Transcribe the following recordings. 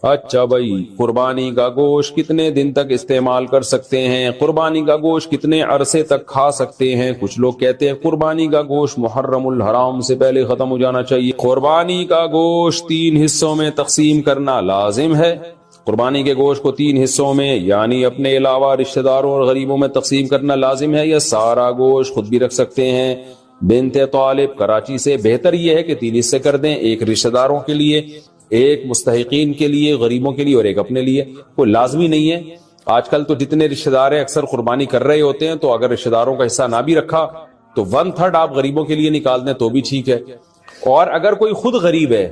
اچھا بھائی، قربانی کا گوشت کتنے دن تک استعمال کر سکتے ہیں؟ قربانی کا گوشت کتنے عرصے تک کھا سکتے ہیں؟ کچھ لوگ کہتے ہیں قربانی کا گوشت محرم الحرام سے پہلے ختم ہو جانا چاہیے۔ قربانی کا گوشت 3 حصوں میں تقسیم کرنا لازم ہے۔ قربانی کے گوشت کو 3 حصوں میں یعنی اپنے علاوہ رشتہ داروں اور غریبوں میں تقسیم کرنا لازم ہے، یا سارا گوشت خود بھی رکھ سکتے ہیں؟ بنت طالب کراچی سے، بہتر یہ ہے کہ 3 حصے کر دیں، ایک رشتہ داروں کے لیے، ایک مستحقین کے لیے، غریبوں کے لیے، اور ایک اپنے لیے۔ کوئی لازمی نہیں ہے۔ آج کل تو جتنے رشتہ دار ہیں اکثر قربانی کر رہے ہوتے ہیں، تو اگر رشتہ داروں کا حصہ نہ بھی رکھا تو 1/3 آپ غریبوں کے لیے نکال دیں تو بھی ٹھیک ہے۔ اور اگر کوئی خود غریب ہے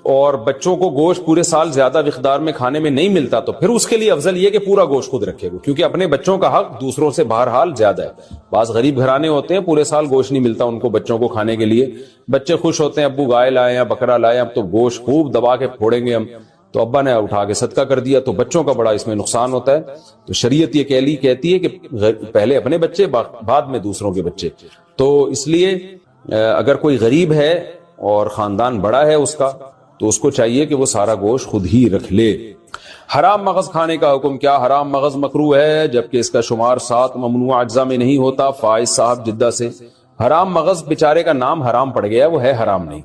اور بچوں کو گوشت پورے سال زیادہ مقدار میں کھانے میں نہیں ملتا، تو پھر اس کے لیے افضل یہ کہ پورا گوشت خود رکھے گا، کیونکہ اپنے بچوں کا حق دوسروں سے بہرحال زیادہ ہے۔ بعض غریب گھرانے ہوتے ہیں پورے سال گوشت نہیں ملتا ان کو بچوں کو کھانے کے لیے، بچے خوش ہوتے ہیں ابو گائے لائے یا بکرا لائے، اب تو گوشت خوب دبا کے پھوڑیں گے ہم، تو ابا نے اٹھا کے صدقہ کر دیا، تو بچوں کا بڑا اس میں نقصان ہوتا ہے۔ تو شریعت یہ کہتی ہے کہ پہلے اپنے بچے بعد میں دوسروں کے بچے۔ تو اس لیے اگر کوئی غریب ہے اور خاندان بڑا ہے اس کا، تو اس کو چاہیے کہ وہ سارا گوشت خود ہی رکھ لے۔ حرام مغز کھانے کا حکم کیا؟ حرام مغز مکروہ ہے جبکہ اس کا شمار 7 ممنوع اجزاء میں نہیں ہوتا۔ فائز صاحب جدہ سے۔ حرام مغز بیچارے کا نام حرام پڑ گیا، وہ ہے حرام نہیں۔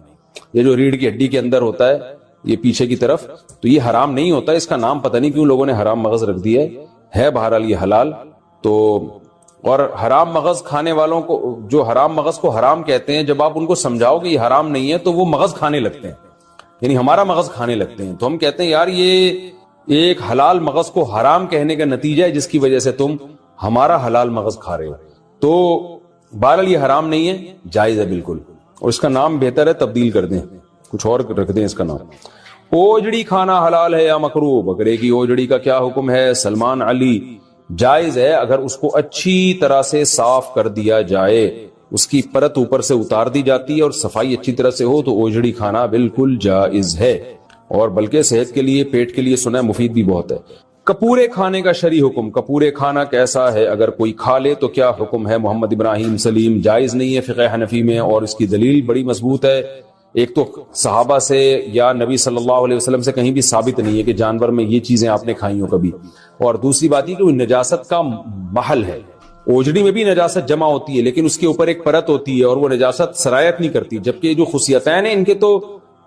یہ جو ریڑھ کی ہڈی کے اندر ہوتا ہے یہ پیچھے کی طرف، تو یہ حرام نہیں ہوتا، اس کا نام پتہ نہیں کیوں لوگوں نے حرام مغز رکھ دیا ہے بہرحال یہ حلال۔ تو اور حرام مغز کھانے والوں کو، جو حرام مغز کو حرام کہتے ہیں، جب آپ ان کو سمجھاؤ کہ یہ حرام نہیں ہے تو وہ مغز کھانے لگتے ہیں، یعنی ہمارا مغز کھانے لگتے ہیں۔ تو ہم کہتے ہیں یار یہ ایک حلال مغز کو حرام کہنے کا نتیجہ ہے جس کی وجہ سے تم ہمارا حلال مغز کھا رہے ہو۔ تو بہرحال یہ حرام نہیں ہے، جائز ہے بالکل، اور اس کا نام بہتر ہے تبدیل کر دیں، کچھ اور رکھ دیں اس کا نام۔ اوجڑی کھانا حلال ہے یا مکروہ؟ بکرے کی اوجڑی کا کیا حکم ہے؟ سلمان علی، جائز ہے اگر اس کو اچھی طرح سے صاف کر دیا جائے، اس کی پرت اوپر سے اتار دی جاتی ہے اور صفائی اچھی طرح سے ہو، تو اوجڑی کھانا بالکل جائز ہے، اور بلکہ صحت کے لیے، پیٹ کے لیے سنا ہے مفید بھی بہت ہے۔ کپورے کھانے کا شرعی حکم، کپورے کھانا کیسا ہے؟ اگر کوئی کھا لے تو کیا حکم ہے؟ محمد ابراہیم سلیم، جائز نہیں ہے فقہ حنفی میں، اور اس کی دلیل بڑی مضبوط ہے۔ ایک تو صحابہ سے یا نبی صلی اللہ علیہ وسلم سے کہیں بھی ثابت نہیں ہے کہ جانور میں یہ چیزیں آپ نے کھائی ہو کبھی، اور دوسری بات یہ کہ وہ نجاست کا محل ہے۔ اوجڑی میں بھی نجاست جمع ہوتی ہے لیکن اس کے اوپر ایک پرت ہوتی ہے اور وہ نجاست سرایت نہیں کرتی، جبکہ جو خصیتین ہیں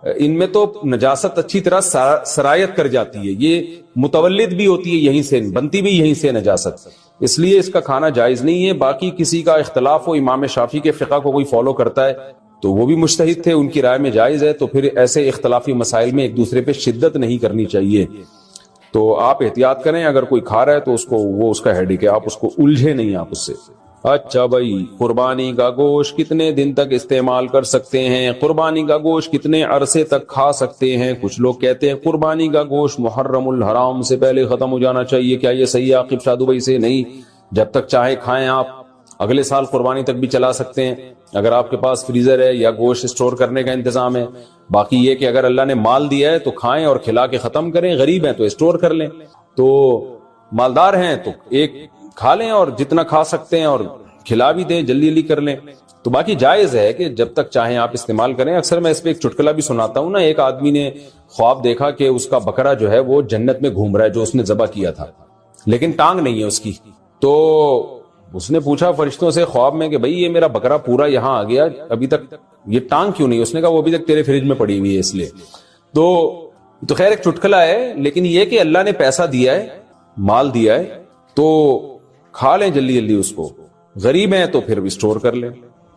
ان میں تو نجاست اچھی طرح سرایت کر جاتی ہے، یہ متولد بھی ہوتی ہے یہیں سے، بنتی بھی یہیں سے نجاست، اس لیے اس کا کھانا جائز نہیں ہے۔ باقی کسی کا اختلاف ہو، امام شافعی کے فقہ کو کوئی فالو کرتا ہے تو وہ بھی مجتہد تھے، ان کی رائے میں جائز ہے، تو پھر ایسے اختلافی مسائل میں ایک دوسرے پہ شدت نہیں کرنی چاہیے۔ تو آپ احتیاط کریں، اگر کوئی کھا رہا ہے تو اس کا ہیڈک ہے، آپ اس کو الجھے نہیں آپ اس سے۔ اچھا بھائی، قربانی کا گوشت کتنے دن تک استعمال کر سکتے ہیں؟ قربانی کا گوشت کتنے عرصے تک کھا سکتے ہیں؟ کچھ لوگ کہتے ہیں قربانی کا گوشت محرم الحرام سے پہلے ختم ہو جانا چاہیے، کیا یہ صحیح ہے؟ عاقب شاہ دبئی سے، نہیں، جب تک چاہے کھائیں، آپ اگلے سال قربانی تک بھی چلا سکتے ہیں اگر آپ کے پاس فریزر ہے یا گوشت اسٹور کرنے کا انتظام ہے۔ باقی یہ کہ اگر اللہ نے مال دیا ہے تو کھائیں اور کھلا کے ختم کریں، غریب ہیں تو اسٹور کر لیں، تو مالدار ہیں تو ایک کھا لیں اور جتنا کھا سکتے ہیں اور کھلا بھی دیں، جلدی جلدی کر لیں۔ تو باقی جائز ہے کہ جب تک چاہیں آپ استعمال کریں۔ اکثر میں اس پہ ایک چٹکلا بھی سناتا ہوں نا، ایک آدمی نے خواب دیکھا کہ اس کا بکرا جو ہے وہ جنت میں گھوم رہا ہے جو اس نے ذبح کیا تھا، لیکن ٹانگ نہیں ہے اس کی۔ تو اس نے پوچھا فرشتوں سے خواب میں کہ بھئی یہ میرا بکرا پورا یہاں آ گیا، ابھی تک یہ ٹانگ کیوں نہیں؟ اس نے کہا وہ ابھی تک تیرے فریج میں پڑی ہوئی ہے اس لیے۔ تو خیر ایک چٹکلا ہے، لیکن یہ کہ اللہ نے پیسہ دیا ہے، مال دیا ہے، تو کھا لیں جلدی جلدی اس کو، غریب ہیں تو پھر اسٹور کر لیں۔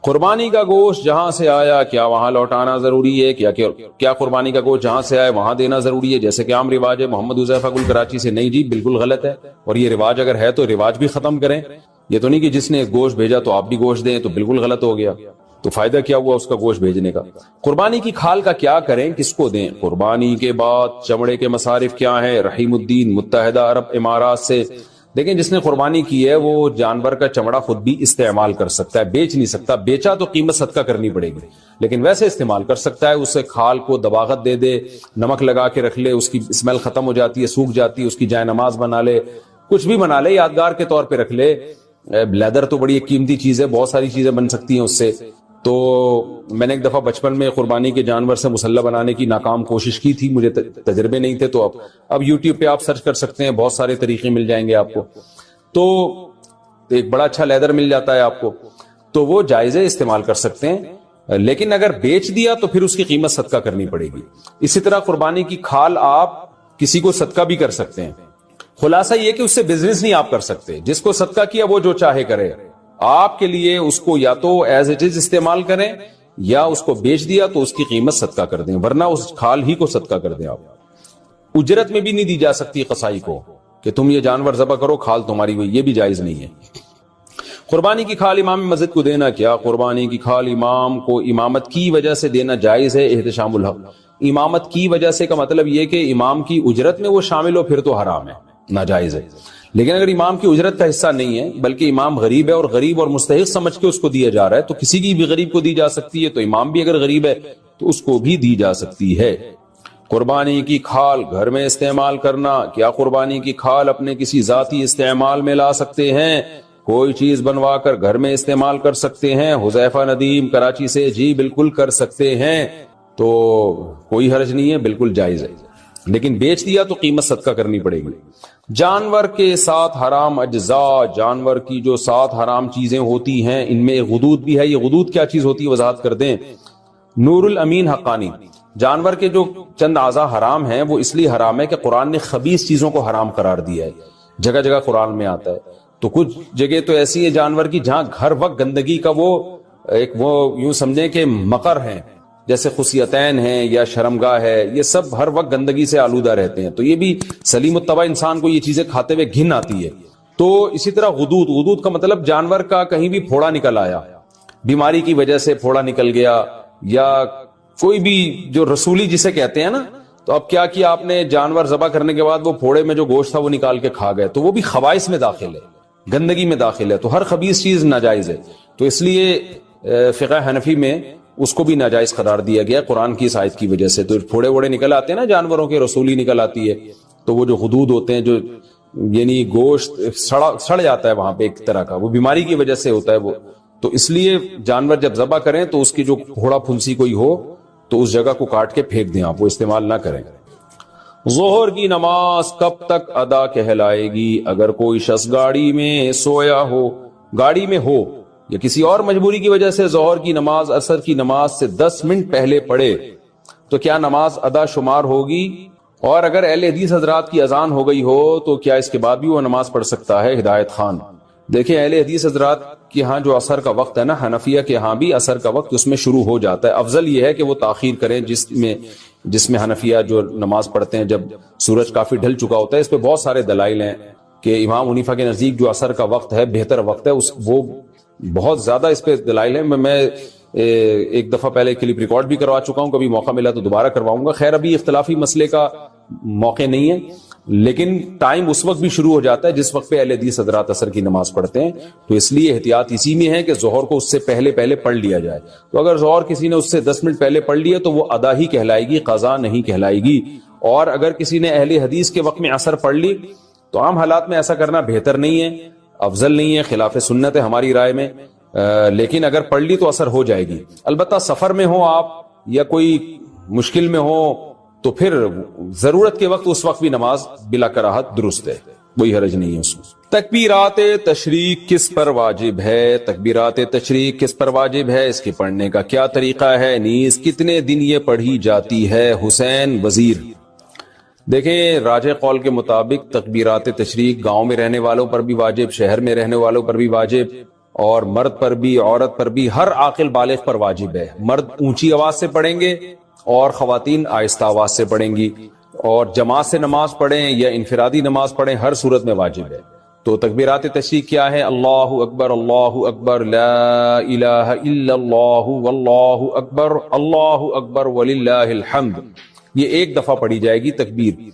قربانی کا گوشت جہاں سے آیا کیا وہاں لوٹانا ضروری ہے؟ کیا قربانی کا گوشت جہاں سے آئے وہاں دینا ضروری ہے جیسے کہ عام رواج ہے؟ محمد حذیفہ گل کراچی سے، نہیں جی بالکل غلط ہے، اور یہ رواج اگر ہے تو رواج بھی ختم کریں۔ یہ تو نہیں کہ جس نے گوشت بھیجا تو آپ بھی گوشت دیں، تو بالکل غلط ہو گیا، تو فائدہ کیا ہوا اس کا گوشت بھیجنے کا؟ قربانی کی کھال کا کیا کریں، کس کو دیں؟ قربانی کے بعد چمڑے کے مصارف کیا ہیں؟ رحیم الدین متحدہ عرب امارات سے۔ دیکھیں جس نے قربانی کی ہے وہ جانور کا چمڑا خود بھی استعمال کر سکتا ہے، بیچ نہیں سکتا، بیچا تو قیمت صدقہ کرنی پڑے گی، لیکن ویسے استعمال کر سکتا ہے۔ اسے کھال کو دباغت دے دے، نمک لگا کے رکھ لے، اس کی اسمیل ختم ہو جاتی ہے، سوکھ جاتی ہے، اس کی جائے نماز بنا لے، کچھ بھی بنا لے، یادگار کے طور پہ رکھ لے۔ لیدر تو بڑی ایک قیمتی چیز ہے، بہت ساری چیزیں بن سکتی ہیں اس سے، تو میں نے ایک دفعہ بچپن میں قربانی کے جانور سے مسلح بنانے کی ناکام کوشش کی تھی، مجھے تجربے نہیں تھے، تو اب یوٹیوب پہ آپ سرچ کر سکتے ہیں، بہت سارے طریقے مل جائیں گے آپ کو، تو ایک بڑا اچھا لیدر مل جاتا ہے آپ کو، تو وہ جائزے استعمال کر سکتے ہیں، لیکن اگر بیچ دیا تو پھر اس کی قیمت صدقہ کرنی پڑے گی۔ اسی طرح قربانی کی کھال آپ کسی کو صدقہ بھی کر سکتے ہیں، خلاصہ یہ کہ اس سے بزنس نہیں آپ کر سکتے، جس کو صدقہ کیا وہ جو چاہے کرے، آپ کے لیے اس کو یا تو ایز اٹ از استعمال کریں یا اس کو بیچ دیا تو اس کی قیمت صدقہ کر دیں، ورنہ اس کھال ہی کو صدقہ کر دیں۔ آپ اجرت میں بھی نہیں دی جا سکتی قصائی کو کہ تم یہ جانور ذبح کرو، کھال تمہاری ہوئی، یہ بھی جائز نہیں ہے۔ قربانی کی کھال امام مسجد کو دینا، کیا قربانی کی کھال امام کو امامت کی وجہ سے دینا جائز ہے؟ احتشام الحق، امامت کی وجہ سے کا مطلب یہ کہ امام کی اجرت میں وہ شامل ہو پھر تو حرام ہے، ناجائز ہے، لیکن اگر امام کی اجرت کا حصہ نہیں ہے بلکہ امام غریب ہے اور غریب اور مستحق سمجھ کے اس کو دیا جا رہا ہے تو کسی کی بھی غریب کو دی جا سکتی ہے، تو امام بھی اگر غریب ہے تو اس کو بھی دی جا سکتی ہے۔ قربانی کی کھال گھر میں استعمال کرنا، کیا قربانی کی کھال اپنے کسی ذاتی استعمال میں لا سکتے ہیں؟ کوئی چیز بنوا کر گھر میں استعمال کر سکتے ہیں؟ حذیفہ ندیم کراچی سے، جی بالکل کر سکتے ہیں، تو کوئی حرج نہیں ہے، بالکل جائز ہے، لیکن بیچ دیا تو قیمت صدقہ کرنی پڑے گی۔ جانور کے ساتھ حرام اجزاء، جانور کی جو 7 حرام چیزیں ہوتی ہیں ان میں غدود بھی ہے، یہ غدود کیا چیز ہوتی ہے وضاحت کر دیں۔ نور الامین حقانی، جانور کے جو چند اعضاء حرام ہیں وہ اس لیے حرام ہے کہ قرآن نے خبیث چیزوں کو حرام قرار دیا ہے، جگہ جگہ قرآن میں آتا ہے، تو کچھ جگہ تو ایسی ہے جانور کی جہاں ہر وقت گندگی کا وہ یوں سمجھیں کہ مقر ہیں، جیسے خصیتین ہیں یا شرمگاہ ہے، یہ سب ہر وقت گندگی سے آلودہ رہتے ہیں، تو یہ بھی سلیم الطبع انسان کو یہ چیزیں کھاتے ہوئے گھن آتی ہے۔ تو اسی طرح غدود، غدود کا مطلب جانور کا کہیں بھی پھوڑا نکل آیا، بیماری کی وجہ سے پھوڑا نکل گیا، یا کوئی بھی جو رسولی جسے کہتے ہیں نا، تو اب کیا کیا آپ نے، جانور ذبح کرنے کے بعد وہ پھوڑے میں جو گوشت تھا وہ نکال کے کھا گئے، تو وہ بھی خبائث میں داخل ہے، گندگی میں داخل ہے، تو ہر خبیث چیز ناجائز ہے، تو اس لیے فقہ حنفی میں اس کو بھی ناجائز قرار دیا گیا قرآن کی اس آیت کی وجہ سے۔ تو پھوڑے ووڑے نکل آتے ہیں نا جانوروں کے، رسولی نکل آتی ہے، تو وہ جو غدود ہوتے ہیں، جو یعنی گوشت سڑ جاتا ہے وہاں پہ ایک طرح کا، وہ بیماری کی وجہ سے ہوتا ہے وہ، تو اس لیے جانور جب ذبح کریں تو اس کی جو پھوڑا پھنسی کوئی ہو تو اس جگہ کو کاٹ کے پھینک دیں، آپ وہ استعمال نہ کریں۔ ظہر کی نماز کب تک ادا کہلائے گی؟ اگر کوئی شخص گاڑی میں سویا ہو، گاڑی میں ہو یا کسی اور مجبوری کی وجہ سے ظہر کی نماز عصر کی نماز سے 10 منٹ پہلے پڑھے تو کیا نماز ادا شمار ہوگی؟ اور اگر اہل حدیث حضرات کی اذان ہو گئی ہو تو کیا اس کے بعد بھی وہ نماز پڑھ سکتا ہے؟ ہدایت خان، دیکھیں اہل حدیث حضرات کے ہاں جو عصر کا وقت ہے نا، حنفیہ کے ہاں بھی عصر کا وقت اس میں شروع ہو جاتا ہے، افضل یہ ہے کہ وہ تاخیر کریں، جس میں حنفیہ جو نماز پڑھتے ہیں جب سورج کافی ڈھل چکا ہوتا ہے۔ اس پہ بہت سارے دلائل ہیں کہ امام حنیفہ کے نزدیک جو عصر کا وقت ہے بہتر وقت ہے، وہ بہت زیادہ اس پہ دلائل ہیں، میں ایک دفعہ پہلے کلپ ریکارڈ بھی کروا چکا ہوں، کبھی موقع ملا تو دوبارہ کرواؤں گا۔ خیر ابھی اختلافی مسئلے کا موقع نہیں ہے، لیکن ٹائم اس وقت بھی شروع ہو جاتا ہے جس وقت پہ اہل حدیث حضرات عصر کی نماز پڑھتے ہیں، تو اس لیے احتیاط اسی میں ہے کہ ظہر کو اس سے پہلے پڑھ لیا جائے۔ تو اگر ظہر کسی نے اس سے 10 منٹ پہلے پڑھ لیا تو وہ ادا ہی کہلائے گی، قضا نہیں کہلائے گی۔ اور اگر کسی نے اہل حدیث کے وقت میں عصر پڑھ لی تو عام حالات میں ایسا کرنا بہتر نہیں ہے، افضل نہیں ہے، خلاف سنت ہے ہماری رائے میں، لیکن اگر پڑھ لی تو اثر ہو جائے گی۔ البتہ سفر میں ہو آپ یا کوئی مشکل میں ہو تو پھر ضرورت کے وقت اس وقت بھی نماز بلا کراہت درست ہے، کوئی حرج نہیں ہے اس میں۔ تکبیرات تشریق کس پر واجب ہے؟ تکبیرات تشریق کس پر واجب ہے، اس کے پڑھنے کا کیا طریقہ ہے، نیز کتنے دن یہ پڑھی جاتی ہے؟ حسین وزیر، دیکھیں راجح قول کے مطابق تکبیرات تشریق گاؤں میں رہنے والوں پر بھی واجب، شہر میں رہنے والوں پر بھی واجب، اور مرد پر بھی عورت پر بھی، ہر عاقل بالغ پر واجب ہے۔ مرد اونچی آواز سے پڑھیں گے اور خواتین آہستہ آواز سے پڑھیں گی، اور جماعت سے نماز پڑھیں یا انفرادی نماز پڑھیں، ہر صورت میں واجب ہے۔ تو تکبیرات تشریق کیا ہے؟ اللہ اکبر لا الہ الا اللہ واللہ اکبر وللہ الحمد، یہ ایک دفعہ پڑھی جائے گی تکبیر۔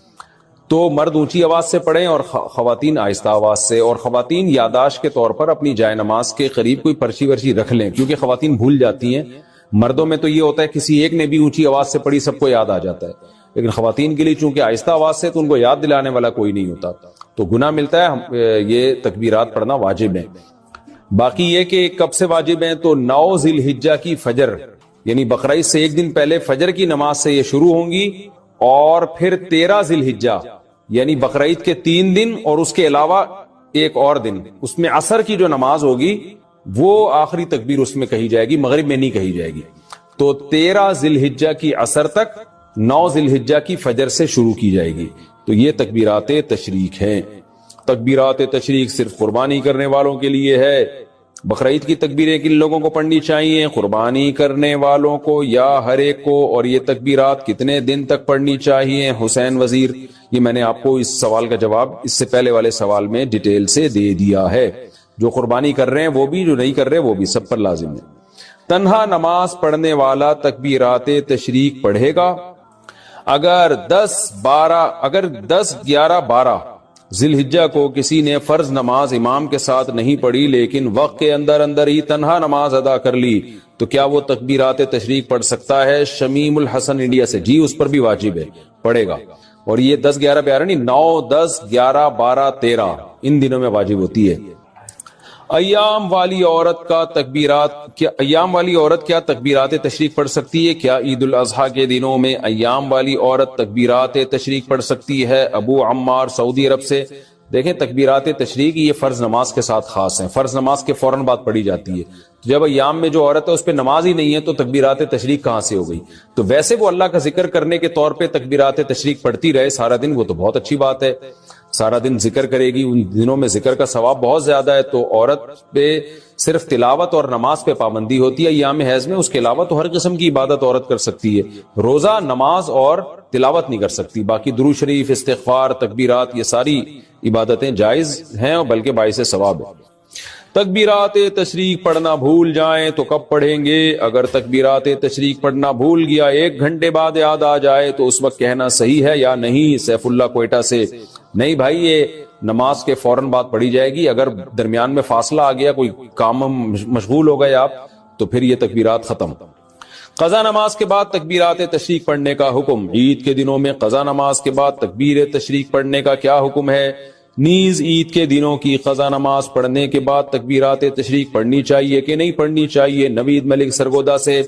تو مرد اونچی آواز سے پڑھیں اور خواتین آہستہ آواز سے، اور خواتین یاداشت کے طور پر اپنی جائے نماز کے قریب کوئی پرچی ورچی رکھ لیں، کیونکہ خواتین بھول جاتی ہیں۔ مردوں میں تو یہ ہوتا ہے کسی ایک نے بھی اونچی آواز سے پڑھی سب کو یاد آ جاتا ہے، لیکن خواتین کے لیے چونکہ آہستہ آواز سے تو ان کو یاد دلانے والا کوئی نہیں ہوتا، تو گناہ ملتا ہے۔ یہ تکبیرات پڑھنا واجب ہے۔ باقی یہ کہ کب سے واجب ہیں تو 9 ذی الحجہ کی فجر یعنی بقرعید سے ایک دن پہلے فجر کی نماز سے یہ شروع ہوں گی، اور پھر 13 ذی الحجہ یعنی بقرعید کے 3 دن اور اس کے علاوہ ایک اور دن، اس میں عصر کی جو نماز ہوگی وہ آخری تکبیر اس میں کہی جائے گی، مغرب میں نہیں کہی جائے گی۔ تو 13 ذی الحجہ کی عصر تک 9 ذی الحجہ کی فجر سے شروع کی جائے گی۔ تو یہ تکبیرات تشریق ہیں۔ تکبیرات تشریق صرف قربانی کرنے والوں کے لیے ہے۔ بقرعید کی تکبیریں کن لوگوں کو پڑھنی چاہیے؟ قربانی کرنے والوں کو یا ہر ایک کو؟ اور یہ تکبیرات کتنے دن تک پڑھنی چاہیے؟ حسین وزیر، یہ میں نے آپ کو اس سوال کا جواب اس سے پہلے والے سوال میں ڈیٹیل سے دے دیا ہے۔ جو قربانی کر رہے ہیں وہ بھی، جو نہیں کر رہے وہ بھی، سب پر لازم ہے۔ تنہا نماز پڑھنے والا تکبیرات تشریق پڑھے گا اگر 10، 11، 12 ذی الحجہ کو کسی نے فرض نماز امام کے ساتھ نہیں پڑھی لیکن وقت کے اندر اندر ہی تنہا نماز ادا کر لی تو کیا وہ تکبیرات تشریق پڑھ سکتا ہے؟ شمیم الحسن انڈیا سے، جی اس پر بھی واجب ہے، پڑھے گا۔ اور یہ 10، 11، 12 نہیں، 9، 10، 11، 12، 13 ان دنوں میں واجب ہوتی ہے۔ ایام والی عورت کیا تکبیرات تشریق پڑھ سکتی ہے؟ کیا عید الاضحیٰ کے دنوں میں ایام والی عورت تکبیرات تشریق پڑھ سکتی ہے؟ ابو عمار سعودی عرب سے۔ دیکھیں تکبیرات تشریق یہ فرض نماز کے ساتھ خاص ہیں، فرض نماز کے فوراً بعد پڑھی جاتی ہے۔ جب ایام میں جو عورت ہے اس پہ نماز ہی نہیں ہے تو تکبیرات تشریق کہاں سے ہو گئی؟ تو ویسے وہ اللہ کا ذکر کرنے کے طور پہ تکبیرات تشریق پڑھتی رہے سارا دن، وہ تو بہت اچھی بات ہے، سارا دن ذکر کرے گی، ان دنوں میں ذکر کا ثواب بہت زیادہ ہے۔ تو عورت پہ صرف تلاوت اور نماز پہ پابندی ہوتی ہے ایام حیض میں، اس کے علاوہ تو ہر قسم کی عبادت عورت کر سکتی ہے، روزہ، نماز اور تلاوت نہیں کر سکتی، باقی درود شریف، استغفار، تکبیرات یہ ساری عبادتیں جائز ہیں اور بلکہ باعث ثواب ہے۔ تکبیرات تشریق پڑھنا بھول جائیں تو کب پڑھیں گے؟ اگر تکبیرات تشریق پڑھنا بھول گیا 1 گھنٹے بعد یاد آ جائے تو اس وقت کہنا صحیح ہے یا نہیں؟ سیف اللہ کوئٹہ سے۔ نہیں بھائی، یہ نماز کے فوراً بعد پڑھی جائے گی، اگر درمیان میں فاصلہ آ گیا، کوئی کام مشغول ہو گئے آپ، تو پھر یہ تکبیرات ختم۔ قضا نماز کے بعد تکبیرات تشریق پڑھنے کا حکم۔ عید کے دنوں میں قضا نماز کے بعد تکبیر تشریق پڑھنے کا کیا حکم ہے؟ نیز عید کے دنوں کی قضا نماز پڑھنے کے بعد تکبیرات تشریق پڑھنی چاہیے کہ نہیں پڑھنی چاہیے؟ نوید ملک سرگودا سے۔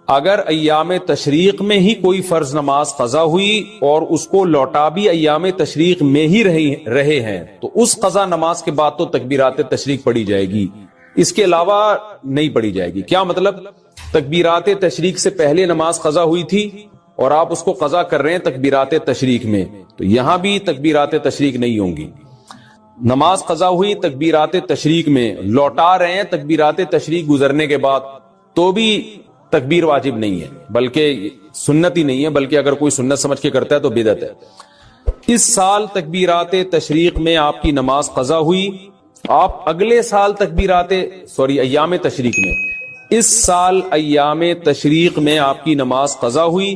اگر ایام تشریق میں ہی کوئی فرض نماز قضا ہوئی اور اس کو لوٹا بھی ایام تشریق میں ہی رہے ہیں تو اس قضا نماز کے بعد تو تکبیرات تشریق پڑھی جائے گی، اس کے علاوہ نہیں پڑھی جائے گی۔ کیا مطلب؟ تکبیرات تشریق سے پہلے نماز قضا ہوئی تھی اور آپ اس کو قضا کر رہے ہیں تکبیرات تشریق میں، تو یہاں بھی تکبیرات تشریق نہیں ہوں گی۔ نماز قضا ہوئی تکبیرات تشریق میں، لوٹا رہے ہیں تکبیرات تشریق گزرنے کے بعد، تو بھی تکبیر واجب نہیں ہے، بلکہ سنت ہی نہیں ہے، بلکہ اگر کوئی سنت سمجھ کے کرتا ہے تو بدعت ہے۔ اس سال تکبیرات تشریق میں آپ کی نماز قضا ہوئی، آپ اگلے سال ایام تشریق میں، اس سال ایام تشریق میں آپ کی نماز قضا ہوئی،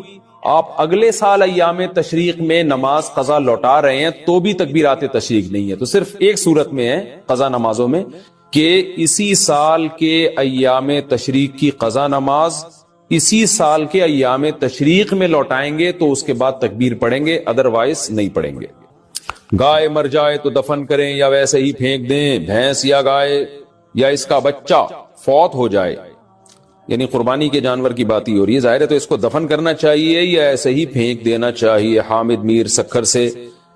آپ اگلے سال ایام تشریق میں نماز قضا لوٹا رہے ہیں تو بھی تکبیرات تشریق نہیں ہے۔ تو صرف ایک صورت میں ہے قضا نمازوں میں کہ اسی سال کے ایام تشریق کی قضا نماز اسی سال کے ایام تشریق میں لوٹائیں گے تو اس کے بعد تکبیر پڑھیں گے، ادروائز نہیں پڑھیں گے۔ گائے مر جائے تو دفن کریں یا ویسے ہی پھینک دیں؟ بھینس یا گائے یا اس کا بچہ فوت ہو جائے، یعنی قربانی کے جانور کی بات ہی ہو رہی ہے، ظاہر ہے تو اس کو دفن کرنا چاہیے یا ایسے ہی پھینک دینا چاہیے؟ حامد میر سکھر سے۔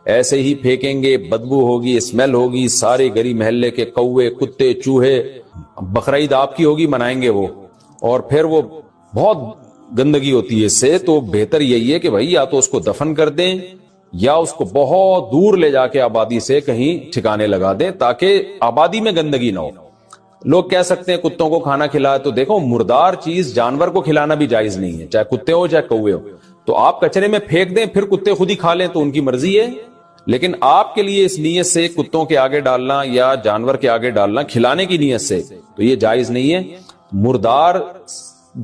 ایسے ہی پھینکیں گے، بدبو ہوگی، اسمیل ہوگی، سارے گلی محلے کے کوے، کتے، چوہے، بقرعید آپ کی ہوگی، منائیں گے وہ، اور پھر وہ بہت گندگی ہوتی ہے اس سے۔ تو بہتر یہی ہے کہ بھائی یا تو اس کو دفن کر دیں یا اس کو بہت دور لے جا کے آبادی سے کہیں ٹھکانے لگا دیں تاکہ آبادی میں گندگی نہ ہو۔ لوگ کہہ سکتے ہیں کتوں کو کھانا کھلائے، تو دیکھو مردار چیز جانور کو کھلانا بھی جائز نہیں ہے، چاہے کتے ہو چاہے کوے ہو۔ تو آپ کچرے میں پھینک دیں، پھر کتے خود ہی کھا لیں تو ان کی مرضی ہے، لیکن آپ کے لیے اس نیت سے کتوں کے آگے ڈالنا یا جانور کے آگے ڈالنا کھلانے کی نیت سے تو یہ جائز نہیں ہے۔ مردار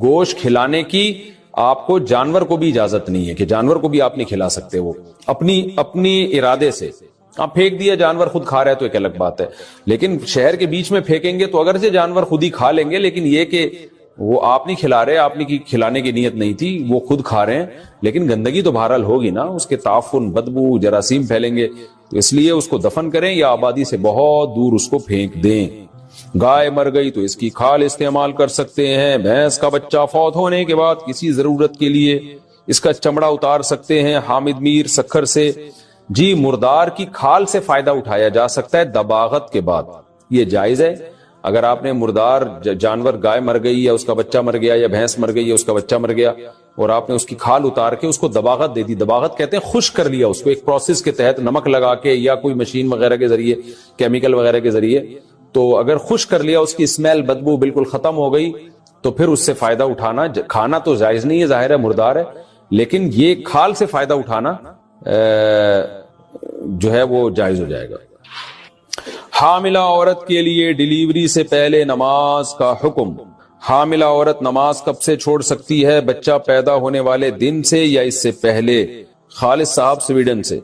گوشت کھلانے کی آپ کو جانور کو بھی اجازت نہیں ہے کہ جانور کو بھی آپ نہیں کھلا سکتے، وہ اپنی ارادے سے آپ پھینک دیا، جانور خود کھا رہا ہے تو ایک الگ بات ہے، لیکن شہر کے بیچ میں پھینکیں گے تو اگرچہ جانور خود ہی کھا لیں گے، لیکن یہ کہ وہ آپ نہیں کھلا رہے، آپ نے کھلانے کی نیت نہیں تھی، وہ خود کھا رہے ہیں، لیکن گندگی تو بہرحال ہوگی نا، اس کے تعفن، بدبو، جراثیم پھیلیں گے، تو اس لیے اس کو دفن کریں یا آبادی سے بہت دور اس کو پھینک دیں. گائے مر گئی تو اس کی کھال استعمال کر سکتے ہیں. بھینس کا بچہ فوت ہونے کے بعد کسی ضرورت کے لیے اس کا چمڑا اتار سکتے ہیں. حامد میر سکھر سے. جی مردار کی کھال سے فائدہ اٹھایا جا سکتا ہے دباغت کے بعد, یہ جائز ہے. اگر آپ نے مردار جانور, گائے مر گئی یا اس کا بچہ مر گیا, یا بھینس مر گئی یا اس کا بچہ مر گیا, اور آپ نے اس کی کھال اتار کے اس کو دباغت دے دی. دباغت کہتے ہیں خشک کر لیا اس کو ایک پروسیس کے تحت, نمک لگا کے یا کوئی مشین وغیرہ کے ذریعے, کیمیکل وغیرہ کے ذریعے. تو اگر خشک کر لیا, اس کی اسمیل بدبو بالکل ختم ہو گئی, تو پھر اس سے فائدہ اٹھانا, کھانا تو جائز نہیں ہے, ظاہر ہے مردار ہے, لیکن یہ کھال سے فائدہ اٹھانا جو ہے وہ جائز ہو جائے گا. حاملہ عورت کے لیے ڈیلیوری سے پہلے نماز کا حکم. حاملہ عورت نماز کب سے چھوڑ سکتی ہے؟ بچہ پیدا ہونے والے دن سے یا اس سے پہلے؟ خالد صاحب سویڈن سے.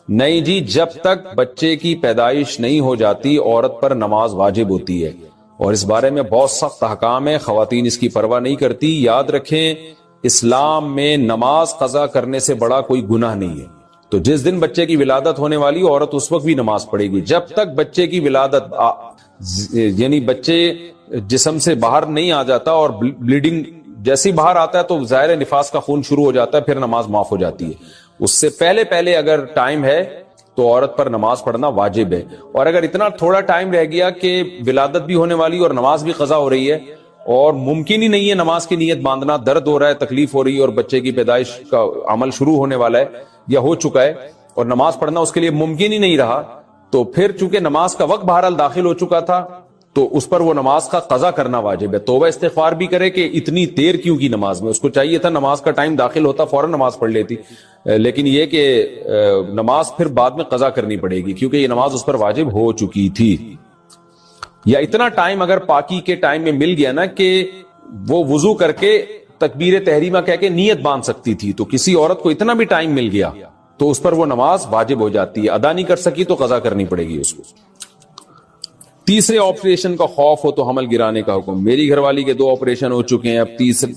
نہیں جی, جب تک بچے کی پیدائش نہیں ہو جاتی عورت پر نماز واجب ہوتی ہے, اور اس بارے میں بہت سخت احکام ہے. خواتین اس کی پرواہ نہیں کرتی. یاد رکھیں اسلام میں نماز قضا کرنے سے بڑا کوئی گناہ نہیں ہے. تو جس دن بچے کی ولادت ہونے والی عورت اس وقت بھی نماز پڑھے گی. جب تک بچے کی ولادت یعنی بچے جسم سے باہر نہیں آ جاتا اور بلیڈنگ جیسی باہر آتا ہے تو ظاہر نفاس کا خون شروع ہو جاتا ہے, پھر نماز معاف ہو جاتی ہے. اس سے پہلے اگر ٹائم ہے تو عورت پر نماز پڑھنا واجب ہے. اور اگر اتنا تھوڑا ٹائم رہ گیا کہ ولادت بھی ہونے والی اور نماز بھی قضا ہو رہی ہے, اور ممکن ہی نہیں ہے نماز کی نیت باندھنا, درد ہو رہا ہے, تکلیف ہو رہی ہے, اور بچے کی پیدائش کا عمل شروع ہونے والا ہے یا ہو چکا ہے, اور نماز پڑھنا اس کے لیے ممکن ہی نہیں رہا, تو پھر چونکہ نماز کا وقت بہرحال داخل ہو چکا تھا تو اس پر وہ نماز کا قضا کرنا واجب ہے. توبہ استغفار بھی کرے کہ اتنی دیر کیوں کی نماز میں, اس کو چاہیے تھا نماز کا ٹائم داخل ہوتا فوراً نماز پڑھ لیتی, لیکن یہ کہ نماز پھر بعد میں قضا کرنی پڑے گی کیونکہ یہ نماز اس پر واجب ہو چکی تھی. یا اتنا ٹائم اگر پاکی کے ٹائم میں مل گیا نا کہ وہ وضو کر کے تکبیر تحریمہ کہہ کے نیت باندھ سکتی تھی, تو کسی عورت کو اتنا بھی ٹائم مل گیا تو اس پر وہ نماز واجب ہو جاتی ہے. ادا نہیں کر سکی تو قضا کرنی پڑے گی اس کو. تیسرے آپریشن کا خوف ہو تو حمل گرانے کا حکم. میری گھر والی کے 2 آپریشن ہو چکے ہیں, اب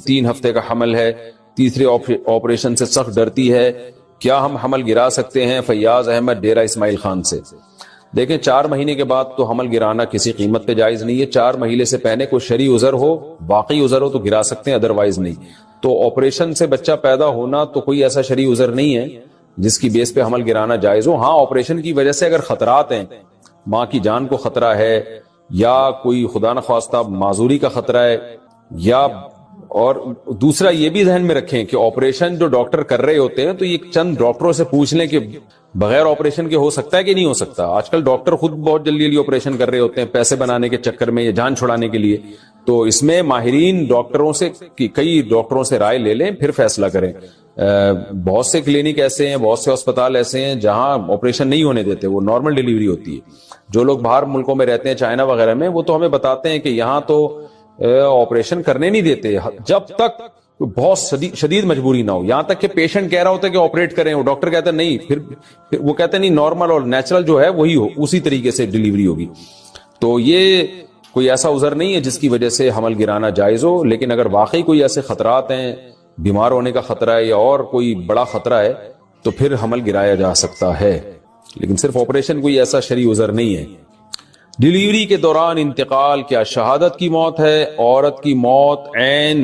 3 ہفتے کا حمل ہے, تیسرے آپریشن سے سخت ڈرتی ہے, کیا ہم حمل گرا سکتے ہیں؟ فیاض احمد ڈیرہ اسماعیل خان سے. دیکھیں 4 مہینے کے بعد تو حمل گرانا کسی قیمت پہ جائز نہیں ہے. 4 مہینے سے پہلے کوئی شرعی عذر ہو, واقعی عذر ہو تو گرا سکتے ہیں, ادروائز نہیں. تو آپریشن سے بچہ پیدا ہونا تو کوئی ایسا شرعی عذر نہیں ہے جس کی بیس پہ حمل گرانا جائز ہو. ہاں آپریشن کی وجہ سے اگر خطرات ہیں, ماں کی جان کو خطرہ ہے, یا کوئی خدا نخواستہ معذوری کا خطرہ ہے, یا اور دوسرا یہ بھی ذہن میں رکھیں کہ آپریشن جو ڈاکٹر کر رہے ہوتے ہیں تو یہ چند ڈاکٹروں سے پوچھ لیں کہ بغیر آپریشن کے ہو سکتا ہے کہ نہیں ہو سکتا. آج کل ڈاکٹر خود بہت جلدی آپریشن کر رہے ہوتے ہیں پیسے بنانے کے چکر میں یا جان چھڑانے کے لیے. تو اس میں ماہرین ڈاکٹروں سے, کئی ڈاکٹروں سے رائے لے لیں پھر فیصلہ کریں. بہت سے کلینک ایسے ہیں, بہت سے اسپتال ایسے ہیں جہاں آپریشن نہیں ہونے دیتے, وہ نارمل ڈیلیوری ہوتی ہے. جو لوگ باہر ملکوں میں رہتے ہیں, چائنا وغیرہ میں, وہ تو ہمیں بتاتے ہیں کہ یہاں تو آپریشن کرنے نہیں دیتے جب تک بہت شدید مجبوری نہ ہو. یہاں تک کہ پیشنٹ کہہ رہا ہوتا ہے کہ آپریٹ کریں, وہ ڈاکٹر کہتا ہے نہیں, پھر وہ کہتے ہیں نہیں نارمل اور نیچرل جو ہے وہی ہو, اسی طریقے سے ڈیلیوری ہوگی. تو یہ کوئی ایسا عذر نہیں ہے جس کی وجہ سے حمل گرانا جائز ہو. لیکن اگر واقعی کوئی ایسے خطرات ہیں, بیمار ہونے کا خطرہ ہے یا اور کوئی بڑا خطرہ ہے, تو پھر حمل گرایا جا سکتا ہے. لیکن صرف آپریشن کوئی ایسا شرعی عذر نہیں ہے. ڈیلیوری کے دوران انتقال کیا شہادت کی موت ہے؟ عورت کی موت عین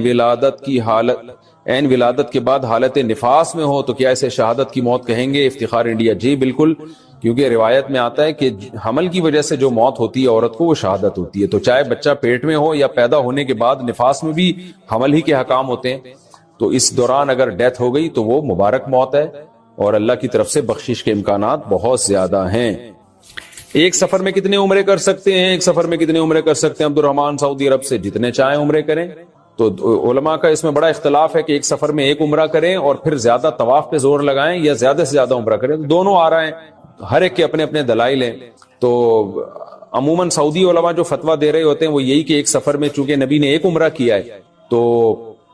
ولادت کے بعد حالت نفاس میں ہو تو کیا اسے شہادت کی موت کہیں گے؟ افتخار انڈیا. جی بالکل, کیونکہ روایت میں آتا ہے کہ حمل کی وجہ سے جو موت ہوتی ہے عورت کو وہ شہادت ہوتی ہے. تو چاہے بچہ پیٹ میں ہو یا پیدا ہونے کے بعد نفاس میں بھی حمل ہی کے حکام ہوتے ہیں, تو اس دوران اگر ڈیتھ ہو گئی تو وہ مبارک موت ہے, اور اللہ کی طرف سے بخشش کے امکانات بہت زیادہ ہیں. ایک سفر میں کتنے عمرے کر سکتے ہیں؟ ایک سفر میں کتنے عمرے کر سکتے ہیں؟ عبد الرحمان سعودی عرب سے. جتنے چاہیں عمرے کریں. تو علماء کا اس میں بڑا اختلاف ہے کہ ایک سفر میں ایک عمرہ کریں اور پھر زیادہ طواف پہ زور لگائیں یا زیادہ سے زیادہ عمرہ کریں. دونوں آ رہے ہیں, ہر ایک کے اپنے اپنے دلائل ہیں. تو عموماً سعودی علماء جو فتویٰ دے رہے ہوتے ہیں وہ یہی کہ ایک سفر میں چونکہ نبی نے ایک عمرہ کیا ہے تو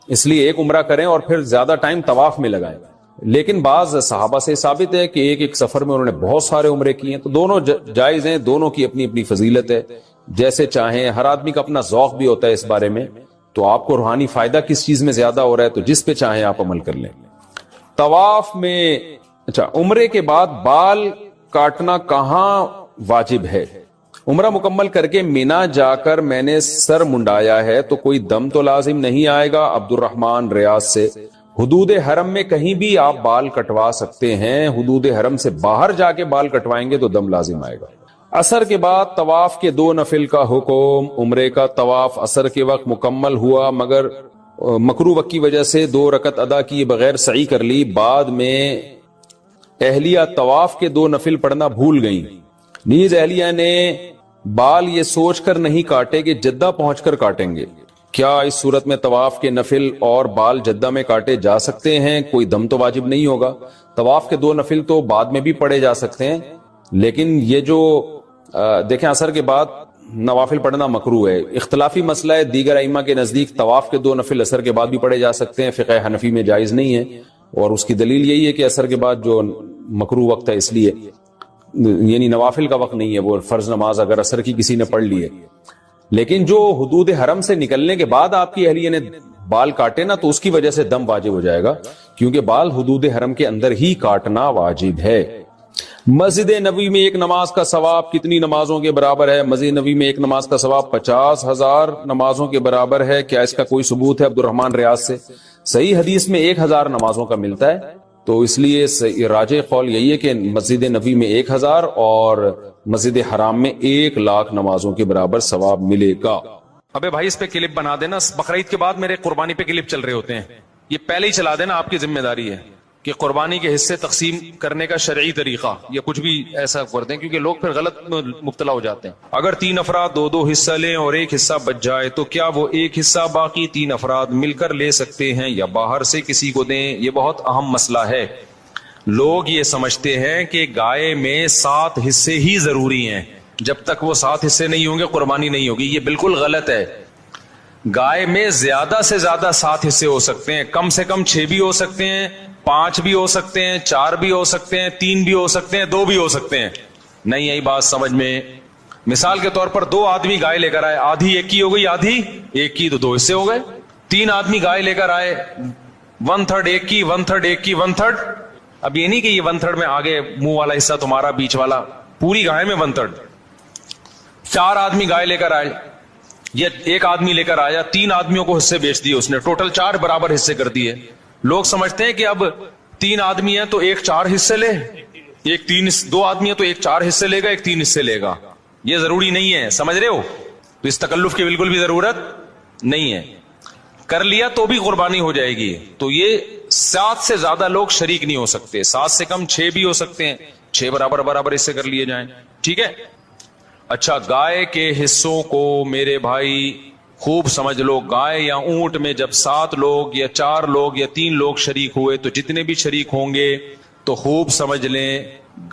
اس لیے ایک عمرہ کریں اور پھر زیادہ ٹائم طواف میں لگائیں. لیکن بعض صحابہ سے ثابت ہے کہ ایک سفر میں انہوں نے بہت سارے عمرے کیے ہیں. تو دونوں جائز ہیں, دونوں کی اپنی اپنی فضیلت ہے. جیسے چاہیں, ہر آدمی کا اپنا ذوق بھی ہوتا ہے اس بارے میں. تو آپ کو روحانی فائدہ کس چیز میں زیادہ ہو رہا ہے تو جس پہ چاہیں آپ عمل کر لیں. طواف میں عمرے کے بعد بال کاٹنا کہاں واجب ہے؟ عمرہ مکمل کر کے مینا جا کر میں نے سر منڈایا ہے تو کوئی دم تو لازم نہیں آئے گا؟ عبد الرحمان ریاض سے۔ حدود حرم میں کہیں بھی آپ بال کٹوا سکتے ہیں، حدود حرم سے باہر جا کے بال کٹوائیں گے تو دم لازم آئے گا۔ عصر کے بعد طواف کے 2 نفل کا حکم۔ عمرے کا طواف عصر کے وقت مکمل ہوا مگر مکروہ وقت کی وجہ سے 2 رکعت ادا کیے بغیر سعی کر لی، بعد میں اہلیہ طواف کے 2 نفل پڑھنا بھول گئیں۔ نیز اہلیہ نے بال یہ سوچ کر نہیں کاٹے کہ جدہ پہنچ کر کاٹیں گے، کیا اس صورت میں طواف کے نفل اور بال جدہ میں کاٹے جا سکتے ہیں؟ کوئی دم تو واجب نہیں ہوگا۔ طواف کے 2 نفل تو بعد میں بھی پڑھے جا سکتے ہیں، لیکن یہ جو دیکھیں عصر کے بعد نوافل پڑھنا مکروہ ہے۔ اختلافی مسئلہ ہے، دیگر ائمہ کے نزدیک طواف کے 2 نفل عصر کے بعد بھی پڑھے جا سکتے ہیں، فقہ حنفی میں جائز نہیں ہے، اور اس کی دلیل یہی ہے کہ عصر کے بعد جو مکروہ وقت ہے اس لیے، یعنی نوافل کا وقت نہیں ہے، وہ فرض نماز اگر عصر کی کسی نے پڑھ لی ہے۔ لیکن جو حدود حرم سے نکلنے کے بعد آپ کی اہلیہ نے بال کاٹے نا تو اس کی وجہ سے دم واجب ہو جائے گا، کیونکہ بال حدود حرم کے اندر ہی کاٹنا واجب ہے۔ مسجد نبوی میں ایک نماز کا ثواب کتنی نمازوں کے برابر ہے؟ مسجد نبوی میں ایک نماز کا ثواب 50,000 نمازوں کے برابر ہے۔ کیا اس کا کوئی ثبوت ہے؟ عبد الرحمان ریاض سے۔ صحیح حدیث میں 1000 نمازوں کا ملتا ہے، تو اس لیے راجح قول یہی ہے کہ مسجد نبوی میں 1000 اور مسجد حرام میں 1,00,000 نمازوں کے برابر ثواب ملے گا۔ ابے بھائی اس پہ کلپ بنا دینا، بقرعید کے بعد میرے قربانی پہ کلپ چل رہے ہوتے ہیں، یہ پہلے ہی چلا دینا، آپ کی ذمہ داری ہے کہ قربانی کے حصے تقسیم کرنے کا شرعی طریقہ یا کچھ بھی ایسا کر دیں، کیونکہ لوگ پھر غلط مبتلا ہو جاتے ہیں۔ اگر 3 افراد 2 حصہ لیں اور 1 حصہ بچ جائے تو کیا وہ 1 حصہ باقی 3 افراد مل کر لے سکتے ہیں یا باہر سے کسی کو دیں؟ یہ بہت اہم مسئلہ ہے۔ لوگ یہ سمجھتے ہیں کہ گائے میں 7 حصے ہی ضروری ہیں، جب تک وہ 7 حصے نہیں ہوں گے قربانی نہیں ہوگی، یہ بالکل غلط ہے۔ گائے میں زیادہ سے زیادہ 7 حصے ہو سکتے ہیں، کم سے کم 6 بھی ہو سکتے ہیں، 5 بھی ہو سکتے ہیں، 4 بھی ہو سکتے ہیں، 3 بھی ہو سکتے ہیں، 2 بھی ہو سکتے ہیں۔ نہیں آئی بات سمجھ میں؟ مثال کے طور پر 2 آدمی گائے لے کر آئے، آدھی ایک کی ہو گئی، آدھی ایک کی، تو 2 حصے ہو گئے۔ 3 آدمی گائے لے کر آئے، 1/3 ایک کی، 1/3 ایک کی، 1/3۔ اب یہ نہیں کہ یہ 1/3 میں آگے منہ والا حصہ تمہارا، بیچ والا، پوری گائے میں 1/3۔ 4 آدمی گائے لے کر آئے، یہ 1 آدمی لے کر آیا، 3 آدمیوں کو حصے بیچ دیے اس نے، ٹوٹل 4 برابر حصے کر دیے۔ لوگ سمجھتے ہیں کہ اب 3 آدمی ہیں تو 1 4 حصے لے، 2 آدمی ہیں تو 1 4 حصے لے گا، 1 3 حصے لے گا۔ یہ ضروری نہیں ہے، سمجھ رہے ہو؟ تو اس تکلف کی بالکل بھی ضرورت نہیں ہے، کر لیا تو بھی قربانی ہو جائے گی۔ تو یہ 7 سے زیادہ لوگ شریک نہیں ہو سکتے، 7 سے کم 6 بھی ہو سکتے ہیں، 6 برابر حصے کر لیے جائیں، ٹھیک ہے۔ اچھا، گائے کے حصوں کو میرے بھائی خوب سمجھ لو، گائے یا اونٹ میں جب 7 لوگ یا 4 لوگ یا 3 لوگ شریک ہوئے تو جتنے بھی شریک ہوں گے تو خوب سمجھ لیں،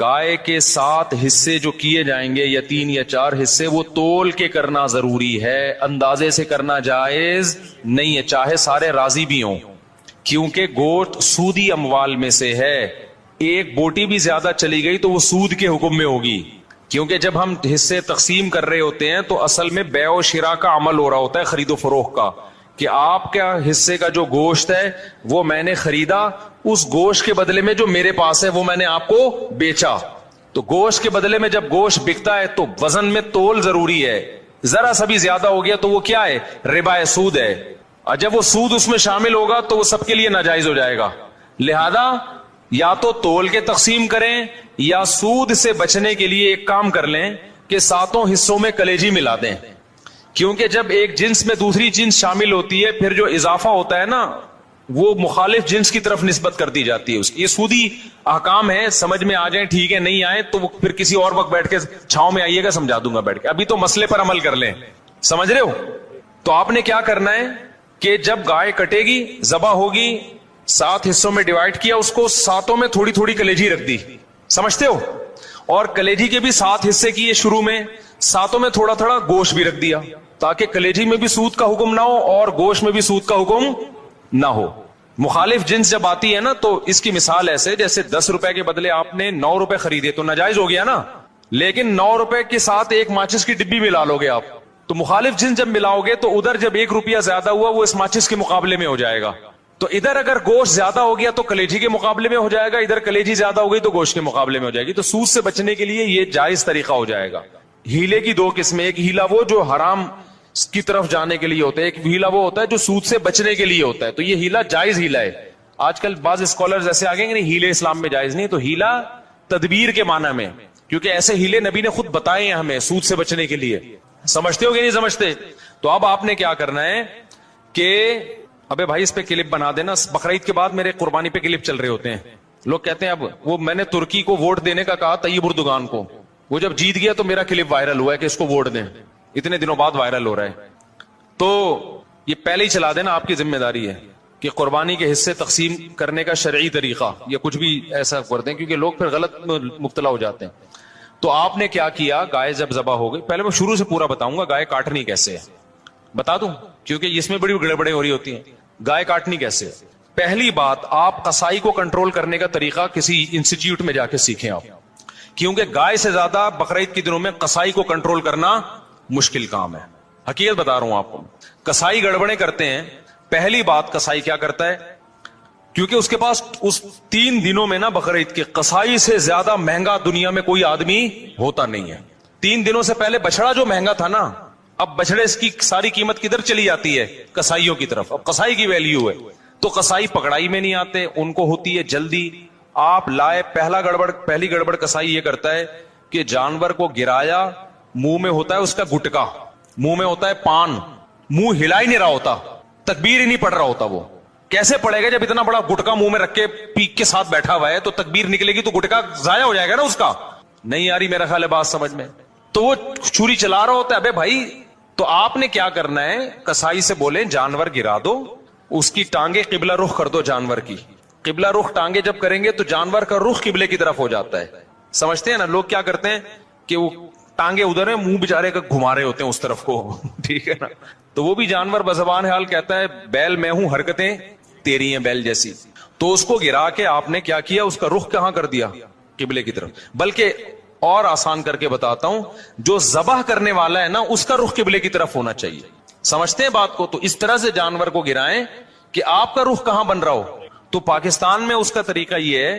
گائے کے 7 حصے جو کیے جائیں گے یا 3 یا 4 حصے، وہ تول کے کرنا ضروری ہے، اندازے سے کرنا جائز نہیں ہے، چاہے سارے راضی بھی ہوں، کیونکہ گوشت سودی اموال میں سے ہے۔ ایک بوٹی بھی زیادہ چلی گئی تو وہ سود کے حکم میں ہوگی، کیونکہ جب ہم حصے تقسیم کر رہے ہوتے ہیں تو اصل میں بیع و شراء کا عمل ہو رہا ہوتا ہے، خرید و فروخت کا، کہ آپ کا حصے کا جو گوشت ہے وہ میں نے خریدا، اس گوشت کے بدلے میں جو میرے پاس ہے وہ میں نے آپ کو بیچا۔ تو گوشت کے بدلے میں جب گوشت بکتا ہے تو وزن میں تول ضروری ہے، ذرا سا بھی زیادہ ہو گیا تو وہ کیا ہے؟ ربا ہے، سود ہے، اور جب وہ سود اس میں شامل ہوگا تو وہ سب کے لیے ناجائز ہو جائے گا۔ لہذا یا تو تول کے تقسیم کریں یا سود سے بچنے کے لیے ایک کام کر لیں کہ 7 حصوں میں کلیجی ملا دیں، کیونکہ جب ایک جنس میں دوسری جنس شامل ہوتی ہے پھر جو اضافہ ہوتا ہے نا وہ مخالف جنس کی طرف نسبت کر دی جاتی ہے اس کی۔ یہ سودی احکام ہے، سمجھ میں آ جائیں ٹھیک ہے، نہیں آئے تو پھر کسی اور وقت بیٹھ کے چھاؤں میں آئیے گا، سمجھا دوں گا بیٹھ کے، ابھی تو مسئلے پر عمل کر لیں، سمجھ رہے ہو؟ تو آپ نے کیا کرنا ہے کہ جب گائے کٹے گی، ذبح ہوگی، 7 حصوں میں ڈیوائڈ کیا اس کو، 7 میں تھوڑی تھوڑی کلیجی رکھ دی، سمجھتے ہو؟ اور کلیجی کے بھی 7 حصے کیے شروع میں، 7 میں تھوڑا تھوڑا گوشت بھی رکھ دیا، تاکہ کلیجی میں بھی سود کا حکم نہ ہو اور گوشت میں بھی سود کا حکم نہ ہو۔ مخالف جنس جب آتی ہے نا تو اس کی مثال ایسے، جیسے 10 روپے کے بدلے آپ نے 9 روپے خریدے تو ناجائز ہو گیا نا، لیکن 9 روپے کے ساتھ ایک ماچس کی ڈبی ملا لو گے آپ، تو مخالف جنس جب ملاؤ گے تو ادھر جب 1 روپیہ زیادہ ہوا وہ اس ماچس کے مقابلے میں ہو جائے گا، تو ادھر اگر گوشت زیادہ ہو گیا تو کلیجی کے مقابلے میں ہو جائے گا، ادھر کلیجی زیادہ ہو گئی تو گوشت کے مقابلے میں ہو جائے گی. تو سود سے بچنے کے لیے یہ جائز طریقہ ہو جائے گا. ہیلے کی دو قسمیں، ایک ہیلا وہ جو حرام کی طرف جانے کے لیے ہوتا ہے، ایک ہیلا وہ ہوتا ہے جو سود سے بچنے کے لیے ہوتا ہے. تو یہ ہیلا جائز ہیلا ہے. آج کل بعض اسکالرز ایسے آگے کہ نہیں ہیلے اسلام میں جائز نہیں. تو ہیلا تدبیر کے معنی میں، کیونکہ ایسے ہیلے نبی نے خود بتائے ہیں ہمیں سود سے بچنے کے لیے. سمجھتے ہو کہ نہیں سمجھتے؟ تو اب آپ نے کیا کرنا ہے کہ ابے بھائی اس پہ کلپ بنا دینا. بقرعید کے بعد میرے قربانی پہ کلپ چل رہے ہوتے ہیں. لوگ کہتے ہیں اب وہ میں نے ترکی کو ووٹ دینے کا کہا طیب اردوغان کو، وہ جب جیت گیا تو میرا کلپ وائرل ہوا ہے کہ اس کو ووٹ دیں. اتنے دنوں بعد وائرل ہو رہا ہے. تو یہ پہلے ہی چلا دینا، آپ کی ذمہ داری ہے کہ قربانی کے حصے تقسیم کرنے کا شرعی طریقہ یا کچھ بھی ایسا کر دیں، کیونکہ لوگ پھر غلط مبتلا ہو جاتے ہیں. تو آپ نے کیا کیا، گائے جب ذبح ہو گئی، پہلے میں شروع سے پورا بتاؤں گا گائے کاٹنی کیسے ہے، بتا دوں کیونکہ اس میں بڑی گڑبڑیں ہو رہی ہوتی ہیں. گائے کاٹنی کیسے ہے؟ پہلی بات، آپ قصائی کو کنٹرول کرنے کا طریقہ کسی انسٹیٹیوٹ میں جا کے سیکھیں آپ، کیونکہ گائے سے زیادہ بقرعید کے دنوں میں قصائی کو کنٹرول کرنا مشکل کام ہے. حقیقت بتا رہا ہوں آپ کو. قصائی گڑبڑیں کرتے ہیں. پہلی بات، قصائی کیا کرتا ہے، کیونکہ اس کے پاس اس 3 دنوں میں نا بقرعید کے قصائی سے زیادہ مہنگا دنیا میں کوئی آدمی ہوتا نہیں ہے. 3 دنوں سے پہلے بچڑا جو مہنگا تھا نا، اب بچڑے اس کی ساری قیمت کدھر چلی جاتی ہے؟ قصائیوں کی طرف. اب قصائی کی ویلیو ہے. تو قصائی پکڑائی میں نہیں آتے، ان کو ہوتی ہے جلدی. آپ لائے، پہلی گڑبڑ قصائی یہ کرتا ہے کہ جانور کو گرایا، منہ میں ہوتا ہے اس کا گٹکا، منہ میں ہوتا ہے پان، منہ ہلا ہی نہیں رہا ہوتا، تکبیر ہی نہیں پڑھ رہا ہوتا. وہ کیسے پڑے گا جب اتنا بڑا گٹکا منہ میں رکھ کے پیک کے ساتھ بیٹھا ہوا ہے؟ تو تکبیر نکلے گی تو گٹکا ضائع ہو جائے گا نا اس کا. نہیں آ رہی میرا خیال ہے بات سمجھ میں. تو وہ چھری چلا رہا ہوتا ہے. ابے بھائی، تو آپ نے کیا کرنا ہے، قصائی سے بولیں جانور گرا دو، اس کی ٹانگیں قبلہ رخ کر دو. جانور کی قبلہ رخ ٹانگیں جب کریں گے تو جانور کا رخ قبلے کی طرف ہو جاتا ہے. سمجھتے ہیں نا؟ لوگ کیا کرتے ہیں کہ وہ ٹانگیں ادھر ہیں، منہ بیچارے کا گھما رہے ہوتے ہیں اس طرف کو. ٹھیک ہے نا؟ تو وہ بھی جانور بزبان حال کہتا ہے بیل میں ہوں، حرکتیں تیری ہیں بیل جیسی. تو اس کو گرا کے آپ نے کیا کیا، اس کا رخ کہاں کر دیا؟ قبلے کی طرف. بلکہ اور آسان کر کے بتاتا ہوں، جو ذبح کرنے والا ہے نا اس کا رخ قبلے کی طرف ہونا چاہیے. سمجھتے ہیں بات کو؟ تو اس طرح سے جانور کو گرائیں کہ آپ کا رخ کہاں بن رہا ہو. تو پاکستان میں اس کا طریقہ یہ ہے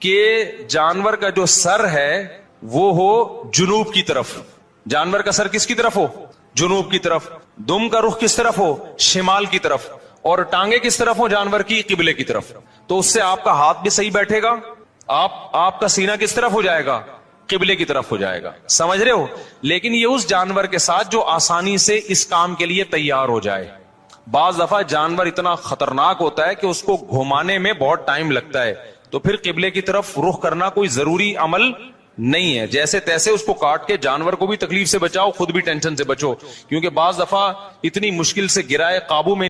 کہ جانور کا جو سر ہے وہ ہو جنوب کی طرف. جانور کا سر کس کی طرف ہو؟ جنوب کی طرف. دم کا رخ کس طرف ہو؟ شمال کی طرف. اور ٹانگیں کس طرف ہو جانور کی؟ قبلے کی طرف. تو اس سے آپ کا ہاتھ بھی صحیح بیٹھے گا، آپ کا سینہ کس طرف ہو جائے گا؟ قبلے کی طرف ہو جائے گا. سمجھ رہے ہو؟ لیکن یہ اس جانور کے ساتھ جو آسانی سے اس کام کے لیے تیار ہو جائے. بعض دفعہ جانور اتنا خطرناک ہوتا ہے کہ اس کو گھمانے میں بہت ٹائم لگتا ہے، تو پھر قبلے کی طرف رخ کرنا کوئی ضروری عمل نہیں ہے. جیسے تیسے اس کو کاٹ کے جانور کو بھی تکلیف سے بچاؤ، خود بھی ٹینشن سے بچو، کیونکہ بعض دفعہ اتنی مشکل سے گرائے، قابو میں